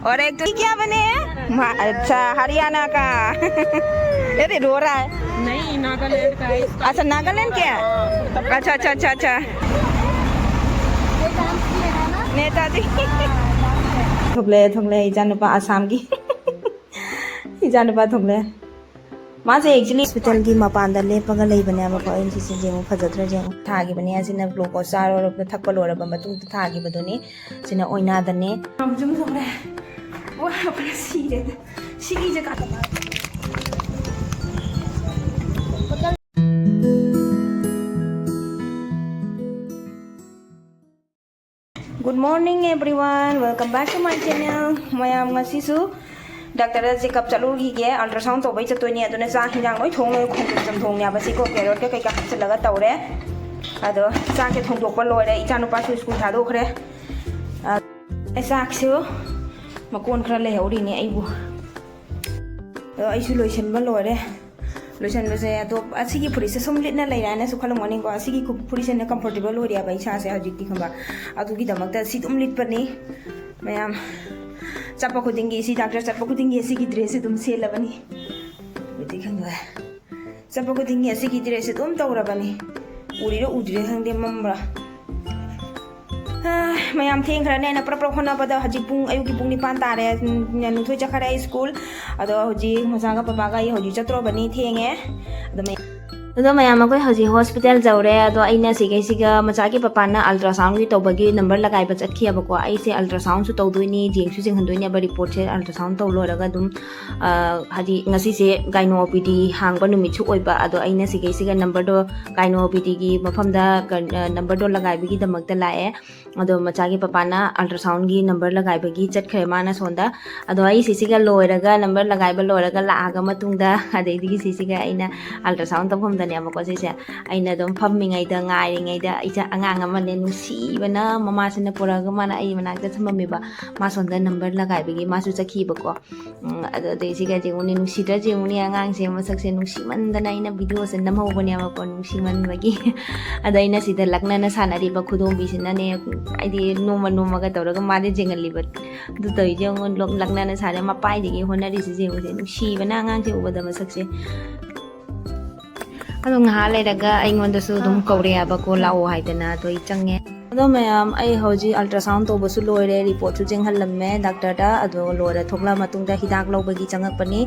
और एक तो क्या बने अच्छा हरियाणा का ये रो रहा है नहीं नागालैंड का है अच्छा नागालैंड क्या अच्छा अच्छा अच्छा अच्छा नेताजी थोकले इजानुपा आसाम की इजानुपा थोकले मासे एक्चुअली हॉस्पिटल की मपान लेपगा लेबने से जेमु फजद्र जेमु थागिबने असिना ग्लूकोज चारो थक्प लोरबा मतुंग थागिबदुनी सिना ओइनादने जुम थोकले वा अपना सीरे सिगी जका Good morning everyone, welcome back to my channel. Mayam ngasisu doctor checkup chalugi ge ultrasound to bai chatoi aduna cha hinjang loi thong loi khong jam thong ya basi ko carrot ka kai ka hapchalaga tawre ado cha ke thong dokpa loire ichanu pa su school thadokkhre asak su makon khra le hori ne aibu ai su loisan ba loire loisan ba se to asigi purisa somlit na leira na su khalam morning ko asigi ku purisa na comfortable hori ya bai cha se hajik ti khamba adu gi damak ta si tum lit pani mayam chapa khudingi si doctor chapa khudingi si ki dress dum sel bani beti khangwa chapa khudingi si ki dress dum tawra bani uri ro ujre khangde mamra mayam theng khra ne na pra khona bada haji pung ayu ki pung ni pan tare nu thoi chakhare school ado haji mosa ga papa ga haji chatro bani thenge ado mayam ko haji hospital jaure ado aina siga macha ki papa na ultrasound ki tobagi number lagai ba chatki abako ai se ultrasound su tawdoini jeng su jeng handoi ne ba report se ultrasound taw loraga dum haji ngasi se gynopd hangba numit su oiba ado aina siga number do gynopd gi mafam da number do lagai bi gi damak ta lae ado macha ki papa na ultrasound gi number lagai ba gi chatkhre mana sonda ado ai siga loiraga number lagai ba loiraga laaga matungda adai digi siga aina ultrasound tawham ne amako se aina dom phammingai da ngai da ija angang amane nusibana mama sina poraga mana ai manakta thamamiba ma sonda number lagai bigi ma su chakhi bako ado de siga jenguni nusida jenguni angang se masak se nusimandana ina video se namho bani amako nusiman bagi ada ina sida lakna na sanari ba khudom bi sina ne aidi noma ga tawraga ma de jengal libat du toy jengon lakna na sare ma pai digi honari se jengu se nusibana angang se ubada masak se ado nga leiraga aingonda su dum kawriya ba ko lao haidana toi change ado mayam ai hoji ultrasound to basu loire report su jeng halamme doctor da ado lora thokla matung da hidak lobagi changak pani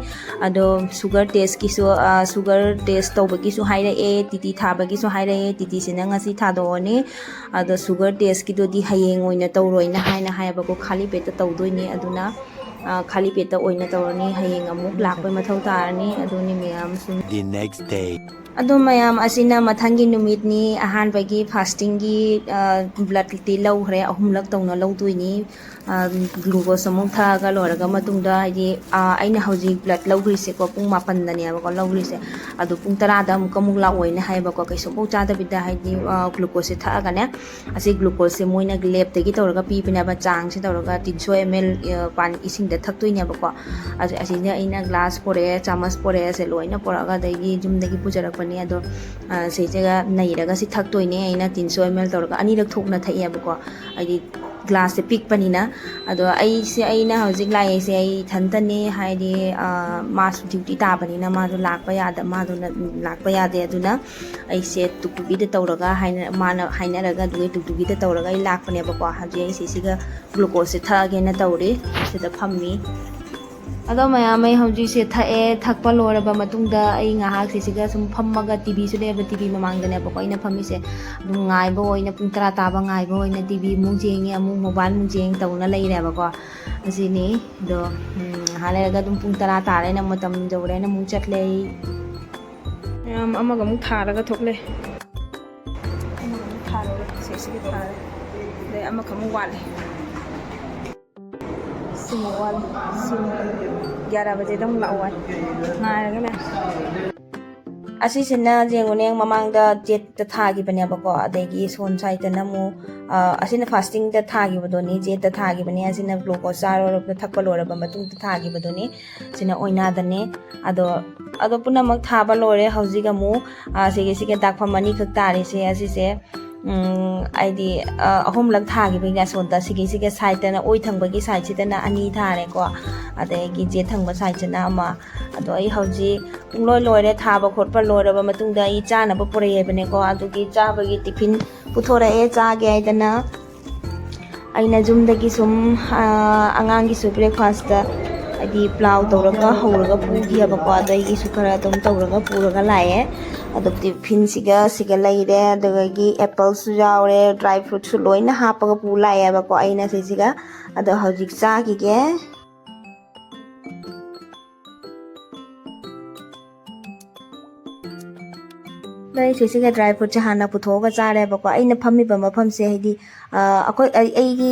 ado sugar test ki su sugar test to bagi su haira e titi tha bagi su haira e titi sina ngasi tha do ni ado sugar test ki do di hayeng oina tawroina haina haya ba ko khali peta tawdoini aduna khali peta oina tawrani hayeng amuk lakpai mathau tarani aduni mayam su the next day ado mayam asina mathangi numit ni ahan bagi fasting gi blood ti laukhre ahumlak tawna lawtuini glucose amuk tha ga loraga matungda haji aina hoji blood lawgri se ko pung 8 dani ba ko lawgri se adu pung 10 da amuk amuk la oina hai ba ko kaiso bo cha da bida haji glucose tha ga ne asi glucose se moina lab te gi tawraga pi pina ba chang se tawraga 300 ml pan ising da thaktoine ba ko asina aina glass pore chamas pore se loina poraga dagi jum dagi pujarak ni ado se jaga nairaga si thaktoine aina 300 ml tawraga ani rak thokna thaiya ba ko ai glass se pick panina ado ai se aina hojik lai se ai thantani haidi mas duty ta panina ma do lakpa yada ma do lakpa yade aduna ai se tuktugi de tawraga haina mana haina raga du tuktugi de tawraga ai lakpane ba ko haji ai se siga glucose se thage na tawri se da phammi ado mayam ai hoji se thae thakpa loraba matungda ai ngahak se siga sum phammaga tv su leba tv mamang da ne ba ko ina phammi se dum ngai bo ina pung 10 ta ba ngai bo ina tv mung jeng ya mung mobile mung jeng tawna lei re ba ko asini do halaga dum pung 10 ta re na matam jawre na mung chatle yam amaga mung tharaga thokle amaga tharaga se se thara de amaga mung wale Simual, 11 bajay dong lauan. Nga na. Asi sina jenguneng mamang da jet da thagi banya ba ko adegi son sai ta namu asina fasting da thagi bodoni jet da thagi bani asina glucose charo da thakpa lora ba matung da thagi bodoni sina oina da ne ado puna mak thaba lore haujiga mu sege dakpha mani khak tari se asi se ꯑꯩꯗꯤ ꯑꯍꯨꯝꯂꯛ ꯊꯥꯈꯤꯕꯒꯤ ꯑꯁꯣꯝꯗ ꯁꯤꯒꯤꯁꯤꯒ ꯁꯥꯏꯗꯇꯅ ꯑꯣꯏ ꯊꯪꯕꯒꯤ ꯁꯥꯏꯗꯁꯤꯗꯅ ꯑꯅꯤ ꯊꯥꯔꯦꯀꯣ ꯑꯗꯒꯤ Z ꯊꯪꯕ ꯁꯥꯏꯗꯁꯤꯅ ꯑꯃ ꯑꯗꯣ ꯑꯩ ꯍꯧꯖꯤꯛ ꯄꯨꯡꯂꯣꯏ ꯂꯣꯏꯔꯦ ꯊꯥꯕ ꯈꯣꯠꯄ ꯂꯣꯏꯔꯕ ꯃꯇꯨꯡꯗ ꯑꯩ ꯆꯥꯅꯕ ꯄꯨꯔꯛꯑꯦꯕꯅꯦꯀꯣ ꯑꯗꯨꯒꯤ ꯆꯥꯕꯒꯤ ꯇꯤꯐꯤꯟ ꯄꯨꯊꯣꯔꯛꯑꯦ ꯆꯥꯒꯦ ꯍꯥꯏꯗꯅ ꯑꯩꯅ ꯌꯨꯝꯗꯒꯤ ꯁꯨꯝ ꯑꯉꯥꯡꯒꯤꯁꯨ ꯕ꯭ꯔꯦꯛꯐꯥꯁꯇ ꯍꯥꯏꯗꯤ ꯄ꯭ꯂꯥꯎ ꯇꯧꯔꯒ ꯍꯧꯔꯒ ꯄꯨꯈꯤꯑꯕꯀꯣ ꯑꯗꯣ ꯑꯩꯒꯤꯁꯨ ꯈꯔ ꯑꯗꯨꯝ ꯇꯧꯔꯒ ꯄꯨꯔꯒ ꯂꯥꯛꯑꯦ ꯑꯗꯣ ꯇꯤꯐꯤꯟꯁꯤꯒ ꯁꯤꯒ ꯂꯩꯔꯦ ꯑꯗꯨꯗꯒꯤ ꯑꯦꯄꯜꯁꯨ ꯌꯥꯎꯔꯦ ꯗ꯭ꯔꯥꯏ ꯐ꯭ꯔꯨꯠꯁꯨ ꯂꯣꯏꯅ ꯍꯥꯞꯄꯒ ꯄꯨ ꯂꯥꯛꯑꯦꯕꯀꯣ ꯑꯩꯅ ꯁꯤꯁꯤꯒ ꯑꯗꯣ ꯍꯧꯖꯤꯛ ꯆꯥꯈꯤꯒꯦ ꯁꯤꯁꯤꯒ ꯗ꯭ꯔꯥꯏ ꯐ꯭ꯔꯨꯠꯁꯦ ꯍꯥꯟꯅ ꯄꯨꯊꯣꯛꯑꯒ ꯆꯥꯔꯦꯕꯀꯣ ꯑꯩꯅ ꯐꯝꯃꯤꯕ ꯃꯐꯝꯁꯦ ꯍꯥꯏꯗꯤ ꯑꯩꯒꯤ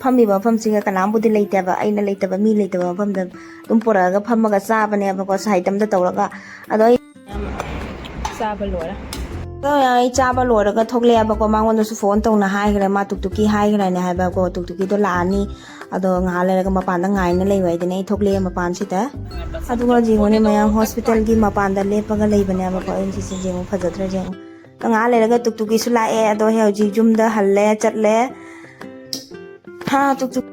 ꯐꯝꯃꯤꯕ ꯃꯐꯝꯁꯤꯒ ꯀꯅꯥꯝꯕꯨꯗꯤ ꯂꯩꯇꯦꯕ ꯑꯩꯅ ꯂꯩꯇꯕ ꯃꯤ ꯂꯩꯇꯕ ꯃꯐꯝꯗ ꯑꯗꯨꯝ ꯄꯨꯔꯛꯑꯒ ꯐꯝꯃꯒ ꯆꯥꯕꯅꯦꯕꯀꯣ ꯁꯥꯏꯠ ꯑꯃꯗ ꯇꯧꯔꯒ ꯑꯗꯣ ꯑꯩ ꯆꯥꯕ ꯂꯣꯏꯔꯦ ꯑꯗꯣ ꯑꯩ ꯆꯥꯕ ꯂꯣꯏꯔꯒ ꯊꯣꯛꯂꯛꯑꯦꯕꯀꯣ ꯃꯉꯣꯟꯗꯁꯨ ꯐꯣꯟ ꯇꯧꯅ ꯍꯥꯏꯈ꯭ꯔꯦ ꯃꯥ ꯇꯨꯛꯇꯨꯀꯤ ꯍꯥꯏꯈ꯭ꯔꯅꯦ ꯍꯥꯏꯕꯀꯣ ꯇꯨꯛꯇꯨꯀꯤꯗꯣ ꯂꯥꯛꯑꯅꯤ ꯑꯗꯣ ꯉꯥꯏꯍꯥꯛ ꯂꯩꯔꯒ ꯃꯄꯥꯟꯗ ꯉꯥꯏꯅ ꯂꯩꯕ ꯍꯥꯏꯗꯅ ꯑꯩ ꯊꯣꯛꯂꯛꯑꯦ ꯃꯄꯥꯟꯁꯤꯗ ꯑꯗꯨꯒ ꯌꯦꯡꯉꯨꯅꯦ ꯃꯌꯥꯝ ꯍꯣꯁꯄꯤꯇꯥꯜꯒꯤ ꯃꯄꯥꯟꯗ ꯂꯦꯞꯄꯒ ꯂꯩꯕꯅꯦꯕꯀꯣ ꯑꯩ ꯁꯤꯁꯦ ꯌꯦꯡꯉꯨ ꯐꯖꯗ꯭ꯔꯥ ꯌꯦꯡꯉꯨ ꯉꯥꯏꯍꯥꯛ ꯂꯩꯔꯒ ꯇꯨꯛꯇꯨꯀꯤꯁꯨ ꯂꯥꯛꯑꯦ ꯑꯗꯣ ꯍꯧꯖꯤꯛ ꯌꯨꯝꯗ ꯍꯜꯂꯦ ꯆꯠꯂꯦ ꯍꯥ ꯇꯨꯛꯇꯨꯛ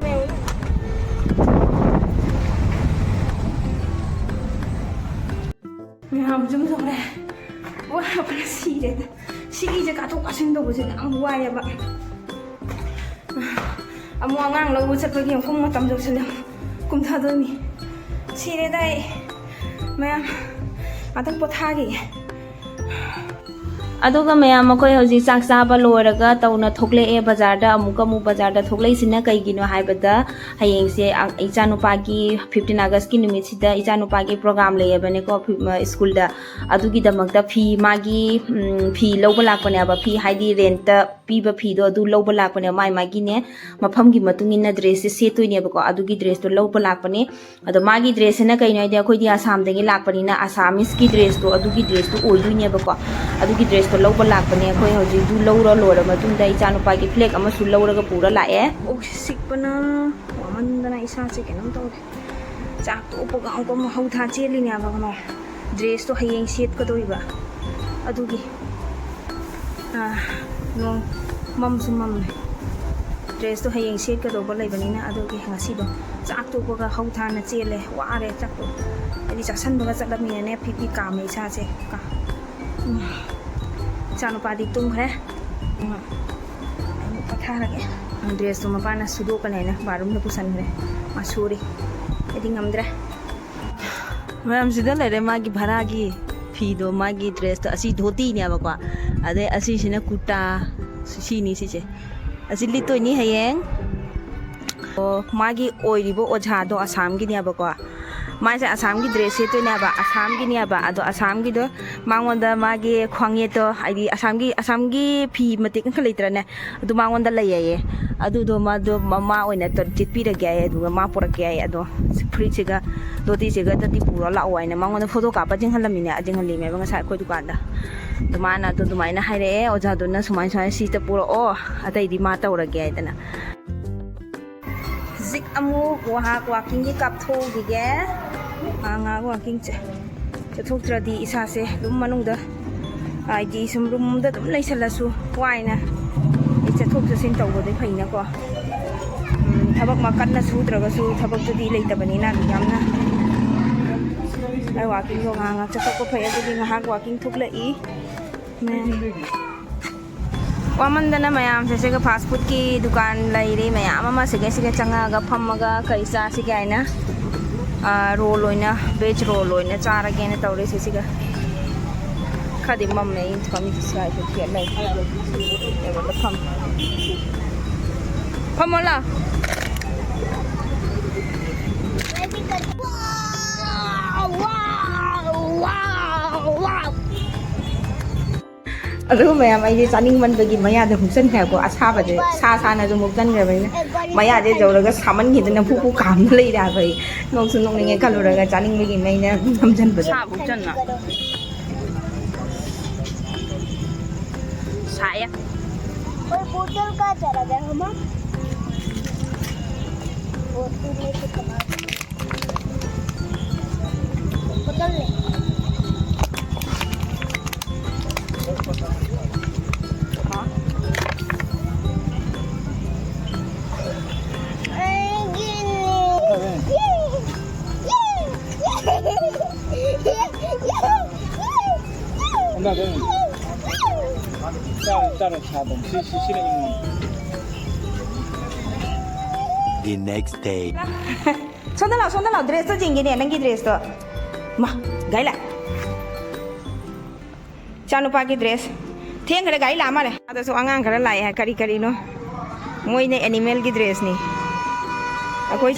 ꯃꯌꯥꯝ ꯌꯨꯝ ꯊꯣꯛꯂꯦ ꯋꯥꯕꯅ ꯁꯤꯔꯦꯗ ꯁꯤꯒꯤ ꯖꯒꯥ ꯀꯥꯊꯣꯛ ꯀꯥꯁꯤꯟ ꯇꯧꯕꯁꯦ ꯌꯥꯝ ꯋꯥꯏꯑꯦꯕ ꯑꯃꯨꯛ ꯑꯉꯥꯡ ꯂꯧꯕ ꯆꯠꯄꯒꯤ ꯑꯃꯨꯛ ꯃꯇꯝ ꯌꯧꯁꯤꯜꯂꯦ ꯀꯨꯝꯊꯗꯣꯏꯅꯤ ꯁꯤꯔꯦꯗ ꯑꯩ ꯃꯌꯥꯝ ꯉꯥꯛꯇꯪ ꯄꯣꯊꯥꯈꯤꯒꯦ ꯑꯗꯨꯒ ꯃꯌꯥꯝ ꯑꯩꯈꯣꯏ ꯍꯧꯖꯤꯛ ꯆꯥꯛ ꯆꯥꯕ ꯂꯣꯏꯔꯒ ꯇꯧꯅ ꯊꯣꯛꯂꯛꯑꯦ ꯕꯖꯥꯔꯗ ꯑꯃꯨꯛ ꯕꯖꯥꯔꯗ ꯊꯣꯛꯂꯛꯏꯁꯤꯅ ꯀꯩꯒꯤꯅꯣ ꯍꯥꯏꯕꯗ ꯍꯌꯦꯡꯁꯦ ꯏꯆꯥꯅꯨꯄꯥꯒꯤ 15 ꯑꯥꯒꯁꯠꯀꯤ ꯅꯨꯃꯤꯠꯁꯤꯗ ꯏꯆꯥꯅꯨꯄꯥꯒꯤ ꯄ꯭ꯔꯣꯒ꯭ꯔꯥꯝ ꯂꯩꯌꯦꯕꯅꯦꯀꯣ ꯁ꯭ꯀꯨꯜꯗ ꯑꯗꯨꯒꯤꯗꯃꯛꯇ ꯐꯤ ꯃꯥꯒꯤ ꯐꯤ ꯂꯧꯕ ꯂꯥꯛꯄꯅꯦꯕ ꯐꯤ ꯍꯥꯏꯗꯤ ꯔꯦꯟꯇ ꯄꯤꯕ ꯐꯤꯗꯣ ꯑꯗꯨ ꯂꯧꯕ ꯂꯥꯛꯄꯅꯦꯕ ꯃꯥꯒꯤꯅꯦ ꯃꯐꯝꯒꯤ ꯃꯇꯨꯡ ꯏꯟꯅ ꯗ꯭ꯔꯦꯁꯁꯦ ꯁꯦꯠꯇꯣꯏꯅꯦꯕꯀꯣ ꯑꯗꯨꯒꯤ ꯗ꯭ꯔꯦꯁꯇꯣ ꯂꯧꯕ ꯂꯥꯛꯄꯅꯦ ꯑꯗꯣ ꯃꯥꯒꯤ ꯗ꯭ꯔꯦꯁꯁꯤꯅ ꯀꯩꯅꯣ ꯍꯥꯏꯗꯤ ꯑꯩꯈꯣꯏꯗꯤ ꯑꯁꯥꯝꯗꯒꯤ ꯂꯥꯛꯄꯅꯤꯅ ꯑꯁꯥꯃꯤꯁꯀꯤ ꯗ꯭ꯔꯦꯁꯇꯣ ꯑꯗꯨꯒꯤ ꯗ꯭ꯔꯦꯁꯇꯣ ꯑꯣꯏꯗꯣꯏꯅꯦꯕꯀꯣ ꯑꯗꯨꯒꯤ ꯗ꯭ꯔꯦꯁꯇꯣ ꯂꯧꯕ ꯂꯥꯛꯄꯅꯦ ꯑꯩꯈꯣꯏ ꯍꯧꯖꯤꯛ ꯂꯧꯔ ꯂꯣꯏꯔ ꯃꯇꯨꯡꯗ ꯏꯆꯥꯅꯨꯄꯥꯒꯤ ꯐ꯭ꯂꯦꯛ ꯑꯃꯁꯨ ꯂꯧꯔꯒ ꯄꯨꯔ ꯂꯥꯛꯑꯦ ꯁꯤꯛꯄꯅ ꯋꯥꯃꯟꯗꯅ ꯏꯁꯥꯁꯦ ꯀꯩꯅꯣꯝ ꯇꯧꯔꯦ ꯆꯥꯛ ꯇꯣꯛꯄꯒ ꯑꯃꯨꯛꯀ ꯍꯧꯊꯥ ꯆꯦꯜꯂꯤꯅꯦꯕ ꯀꯃꯥꯏ ꯗ꯭ꯔꯦꯁꯇꯣ ꯍꯌꯦꯡ ꯁꯦꯠꯀꯗꯣꯏꯕ ꯑꯗꯨꯒꯤ ꯅꯣꯡ ꯃꯝꯁꯨ ꯃꯝꯃꯦ ꯗ꯭ꯔꯦꯁꯇꯣ ꯍꯌꯦꯡ ꯁꯦꯠꯀꯗꯧꯕ ꯂꯩꯕꯅꯤꯅ ꯑꯗꯨꯒꯤ ꯉꯁꯤꯗꯣ ꯆꯥꯛ ꯇꯣꯛꯄꯒ ꯍꯧꯊꯥꯅ ꯆꯦꯜꯂꯦ ꯋꯥꯔꯦ ꯆꯥꯛꯇꯣ ꯍꯥꯏꯗꯤ ꯆꯥꯁꯟꯕꯒ ꯆꯠꯂꯝꯃꯤꯅꯅꯦ ꯐꯤꯐꯤ ꯀꯥꯝꯃꯦ ꯏꯁꯥꯁꯦ ꯏꯆꯥꯅꯨꯄꯥꯗꯤ ꯇꯨꯝꯈ꯭ꯔꯦ ꯑꯃꯨꯛ ꯄꯣꯊꯥꯔꯒꯦ ꯗ꯭ꯔꯦꯁꯇꯣ ꯃꯄꯥꯅ ꯁꯨꯗꯣꯛꯀꯅꯦꯅ ꯕꯥꯠꯔꯨꯝꯗ ꯄꯨꯁꯟꯈ꯭ꯔꯦ ꯃꯥ ꯁꯨꯔꯤ ꯑꯩꯗꯤ ꯉꯝꯗ꯭ꯔꯦ ꯃꯌꯥꯝꯁꯤꯗ ꯂꯩꯔꯦ ꯃꯥꯒꯤ ꯚꯔꯥꯒꯤ ꯐꯤꯗꯣ ꯃꯥꯒꯤ ꯗ꯭ꯔꯦꯁꯇꯣ ꯑꯁꯤ ꯙꯣꯇꯤꯅꯦꯕꯀꯣ ꯑꯗꯩ ꯑꯁꯤꯁꯤꯅ ꯀꯨꯔꯇꯥ ꯁꯤꯅꯤ ꯁꯤꯁꯦ ꯑꯁꯤ ꯂꯤꯠꯇꯣꯏꯅꯤ ꯍꯌꯦꯡ ꯃꯥꯒꯤ ꯑꯣꯏꯔꯤꯕ ꯑꯣꯖꯥꯗꯣ ꯑꯁꯥꯝꯒꯤꯅꯦꯕꯀꯣ ꯃꯥꯁꯦ ꯑꯁꯥꯝꯒꯤ ꯗ꯭ꯔꯦꯁ ꯁꯦꯠꯇꯣꯏꯅꯦꯕ ꯑꯁꯥꯝꯒꯤꯅꯦꯕ ꯑꯗꯣ ꯑꯁꯥꯝꯒꯤꯗꯣ ꯃꯉꯣꯟꯗ ꯃꯥꯒꯤ ꯈ꯭ꯋꯥꯡꯌꯦꯠꯇꯣ ꯍꯥꯏꯗꯤ ꯑꯁꯥꯝꯒꯤ ꯐꯤ ꯃꯇꯦꯛ ꯑꯃꯈꯛ ꯂꯩꯇ꯭ꯔꯅꯦ ꯑꯗꯨ ꯃꯉꯣꯟꯗ ꯂꯩꯌꯦ ꯑꯗꯨꯗꯣ ꯃꯥꯗꯣ ꯃꯥ ꯑꯣꯏꯅ ꯆꯦꯠꯄꯤꯔꯒꯦ ꯍꯥꯏ ꯑꯗꯨꯒ ꯃꯥ ꯄꯨꯔꯛꯀꯦ ꯍꯥꯏ ꯑꯗꯣ ꯐꯨꯔꯤꯠꯁꯤꯒ ꯗꯣꯇꯤꯁꯤꯒꯗꯤ ꯄꯨꯔ ꯂꯥꯛꯑꯣ ꯍꯥꯏꯅ ꯃꯉꯣꯟꯗ ꯐꯣꯇꯣ ꯀꯥꯞꯄ ꯆꯤꯡꯍꯜꯂꯤꯃꯦꯕ ꯉꯁꯥꯏ ꯑꯩꯈꯣꯏ ꯗꯨꯀꯥꯟꯗ ꯑꯗꯨ ꯃꯥꯅ ꯑꯗꯨꯃꯥꯏꯅ ꯍꯥꯏꯔꯛꯑꯦ ꯑꯣꯖꯥꯗꯨꯅ ꯁꯨꯃꯥꯏꯅ ꯁꯤꯗ ꯄꯨꯔꯛꯑꯣ ꯑꯇꯩꯗꯤ ꯃꯥ ꯇꯧꯔꯒꯦ ꯍꯥꯏꯗꯅ ꯍꯧꯖꯤꯛ ꯑꯃꯨꯛ ꯋꯥꯛꯀꯤꯡꯒꯤ ꯀꯥꯞꯊꯣꯛꯎꯈꯤꯒꯦ ꯉꯥꯏꯍꯥꯛ ꯋꯥꯛꯀꯤꯡ ꯆꯠꯊꯣꯛꯇ꯭ꯔꯗꯤ ꯏꯁꯥꯁꯦ ꯑꯗꯨꯝ ꯃꯅꯨꯡꯗ ꯍꯥꯏꯗꯤ ꯁꯨꯝ ꯔꯨꯝꯗ ꯑꯗꯨꯝ ꯂꯩꯁꯜꯂꯁꯨ ꯋꯥꯏꯅ ꯆꯠꯊꯣꯛ ꯆꯠꯁꯤꯟ ꯇꯧꯕꯗꯤ ꯐꯩꯅꯀꯣ ꯊꯕꯛ ꯀꯟꯅ ꯁꯨꯗ꯭ꯔꯒꯁꯨ ꯊꯕꯛꯇꯨꯗꯤ ꯂꯩꯇꯕꯅꯤꯅ ꯑꯗꯨ ꯌꯥꯝꯅ ꯋꯥꯛꯀꯤꯡꯗꯣ ꯉꯥꯏꯍꯥꯛ ꯆꯠꯊꯣꯛꯄ ꯐꯩ ꯑꯗꯨꯗꯤ ꯉꯥꯏꯍꯥꯛ ꯋꯥꯛꯀꯤꯡ ꯊꯣꯛꯂꯛꯏ ꯋꯥꯃꯟꯗꯅ ꯃꯌꯥꯝꯁꯦ ꯁꯤꯒ ꯐꯥꯁ ꯐꯨꯗꯀꯤ ꯗꯨꯀꯥꯟ ꯂꯩꯔꯤ ꯃꯌꯥꯝ ꯑꯃ ꯁꯤꯒ ꯆꯪꯉꯛꯑꯒ ꯐꯝꯃꯒ ꯀꯔꯤ ꯆꯥꯁꯤꯒꯦ ꯍꯥꯏꯅ ꯔꯣꯜ ꯑꯣꯏꯅ ꯚꯦꯖ ꯔꯣꯜ ꯑꯣꯏꯅ ꯆꯥꯔꯒꯦꯅ ꯇꯧꯔꯦ ꯁꯤꯒ ꯈꯔꯗꯤ ꯃꯝꯃꯦ ꯑꯩ ꯐꯝꯃꯤꯁꯤ ꯁ꯭ꯋꯥꯏꯗ ꯒꯦꯠ ꯂꯩ ꯇꯦꯕꯜꯗ ꯐꯝꯃꯣ ꯂꯥꯎ ꯑꯗꯨꯒ ꯃꯌꯥꯝ ꯑꯩꯁꯦ ꯆꯥꯅꯤꯡꯃꯟꯕꯒꯤ ꯃꯌꯥꯗ ꯍꯨꯛꯆꯟꯈ꯭ꯔꯦꯀꯣ ꯑꯁꯥꯕꯁꯦ ꯁꯥꯅꯁꯨ ꯃꯨꯛꯆꯟꯈ꯭ꯔꯕꯅꯤꯅ ꯃꯌꯥꯁꯦ ꯌꯧꯔꯒ ꯁꯥꯃꯟꯈꯤꯗꯅ ꯐꯨ ꯀꯥꯝꯅ ꯂꯩꯔꯦ ꯍꯥꯏꯕ ꯑꯩ ꯅꯣꯡꯁꯨ ꯅꯣꯛꯅꯤꯡꯉꯦ ꯈꯜꯂꯨꯔꯒ ꯆꯥꯅꯤꯡꯕꯒꯤ ꯃꯩꯅ ꯅꯝꯁꯤꯟꯕꯗ साया और बोतल का चला गया हम बोतल लेके कमा बोतल ले हाँ The next day. 손들 라 드레스 징기네 낭기 드레스 마 가이라 चानुपाकी ड्रेस थें खरे गाई लामा रे आदा सो आंगां खरे लाए है करी करी नो मोई ने एनिमल की ड्रेस नी अकोई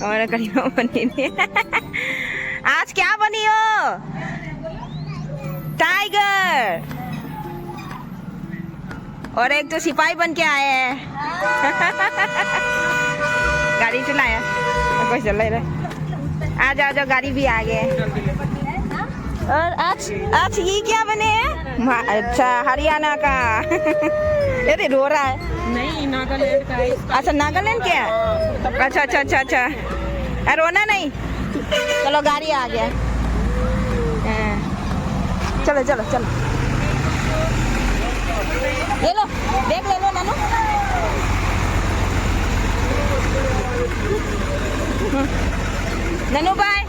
और करी नो बनी ने आज क्या बनी हो टाइगर और एक तो सिपाही बन के आए हैं गाड़ी चलाया कोई चल रहा है आ जाओ गाड़ी भी आ गए और आज ये क्या बने हैं अच्छा हरियाणा का ये रो रहा है नहीं नागालैंड का है अच्छा नागालैंड क्या अच्छा रोना नहीं चलो गाड़ी आ गया चलो ये लो देख ले लो नानू ननू भाई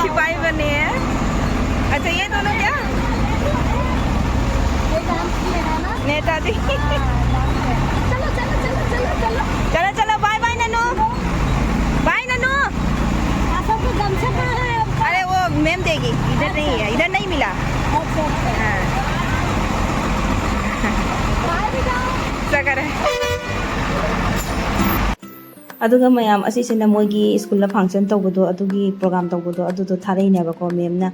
सिपाही बने हैं अच्छा ये दोनों क्या नेताजी चलो बाय ननू अरे वो मैम देगी इधर नहीं मिला कर अदुगा मयाम असिसिना मोगी स्कूल फंक्शन तौबदो अदुगी प्रोग्राम तौबदो अदुदो थारैनेबको मेमना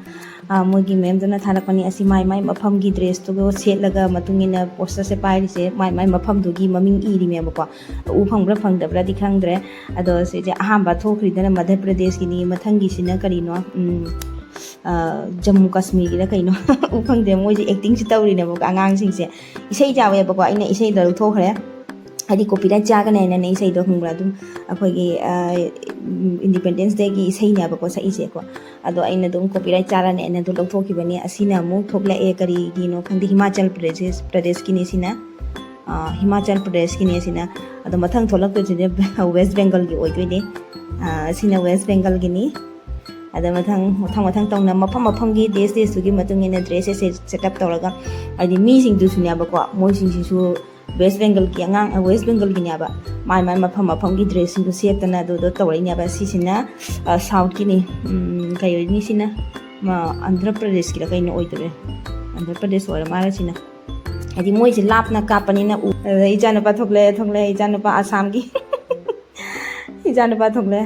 मोगी मेमदना थारकनी असि माई मफम की ड्रेस तो सेटलगा मतुंगिना पोस्टर से पाइरिसे माई मफम दुगी ममिंग इरि मेबको उ फंगब्रा फंगदब्रा दि खंगद्रे अदो से अहांबा थोखरिदना मध्य प्रदेश की मथंगी सिना करिनो जम्मू कश्मीर की कहीं उ फंगदे मोई एक्टिंग से तौरिनेबको आंगांग सिंगसे इसै जावेबको आइना इसै दलथोखरे हदी कॉपीराइट जागने ने इसे दो हुंग्रा दुम अखोगी इंडिपेंडेंस डे की इसे नेबको सइसे को अदो आइना दुम कॉपीराइट चाराने ने दो लौथोखिबने असिना मु थोकला ए करी गिनो खंदी हिमाचल प्रदेश की नेसिना हिमाचल प्रदेश की नेसिना अदो मथंग थोलक तो जे वेस्ट बंगाल की ओइदोइने असिना वेस्ट बंगाल की नी अदो मथंग तौना मफम की देश की मतुंगिना ड्रेस से सेटअप तौरगा अदि मी सिंग दुसुनियाबको मोइ सिंग वेस्ट बंगाल की वेस्ट बंगाल की नाबा माई मफम की ड्रेसिंग सेटना दो तौरनेबा सिसिना साउथ की नी कई सिना आंध्र प्रदेश की कहीं ओइदरे आंध्र प्रदेश ओर मारसिना हदी मोइसे लापना कापनिना इजानपा थोकले इजानपा आसाम की इजानपा थोकले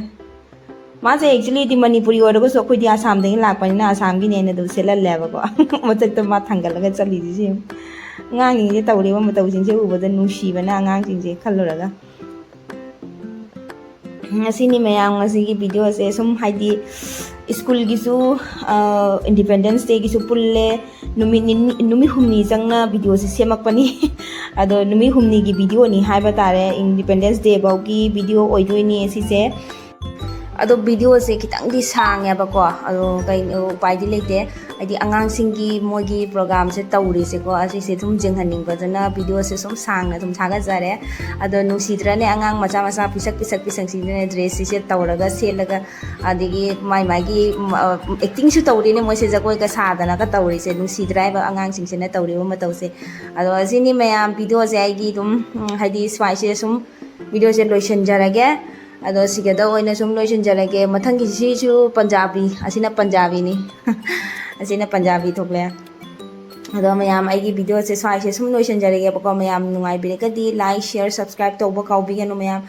मासे एक्चुअली दी मणिपुरी ओरगो सो खोदी आसाम दे लापनिना आसाम की नेने दो सेललेबको मचक तो मा थांगलगा चली दिसे ngang tawri wa mataw sing se ubada nusi bana ngang sing se khalluraga asini mayam ngasi gi video se sum haidi school gi su independence day gi su pulle numi humni jangna video se semak pani ado numi humni gi video ni haiba tare independence day bau gi video oidoi ni si se अदो video से खितंग दी सांगेबको अदो कई उपाय दी लेते आदि आंगांग सिंगी मोगी programme से तौरी से को असि से तुम जेंगहनिंग बजना वीडियो से सम सांगना तुम थागा जारे अदो नुसिद्रने आंगांग मचा मचा पिसक सिने ड्रेस से तौरगा सेलगा आदिगी माई एक्टिंग सु तौरी ने मोसे जकोय का सादना का तौरी से नुसिद्राय बा आंगांग सिंग से ने तौरी म मतौ से अदो असिनी मयाम वीडियो से आइगी तुम हाइदी स्वाइ से सुम वीडियो से लोशन जरागे अदो सिगदा ओइना सुम लोशन जरागे मथंगी सिसु पंजाबी असिना पंजाबी नि असिना पंजाबी थोकले अदो मयाम आइगी वीडियो से स्वाइ से सुम lotion Jarange बको मयाम नुंगाइ बिरेकदी like share subscribe तौबो काउबिगनो मयाम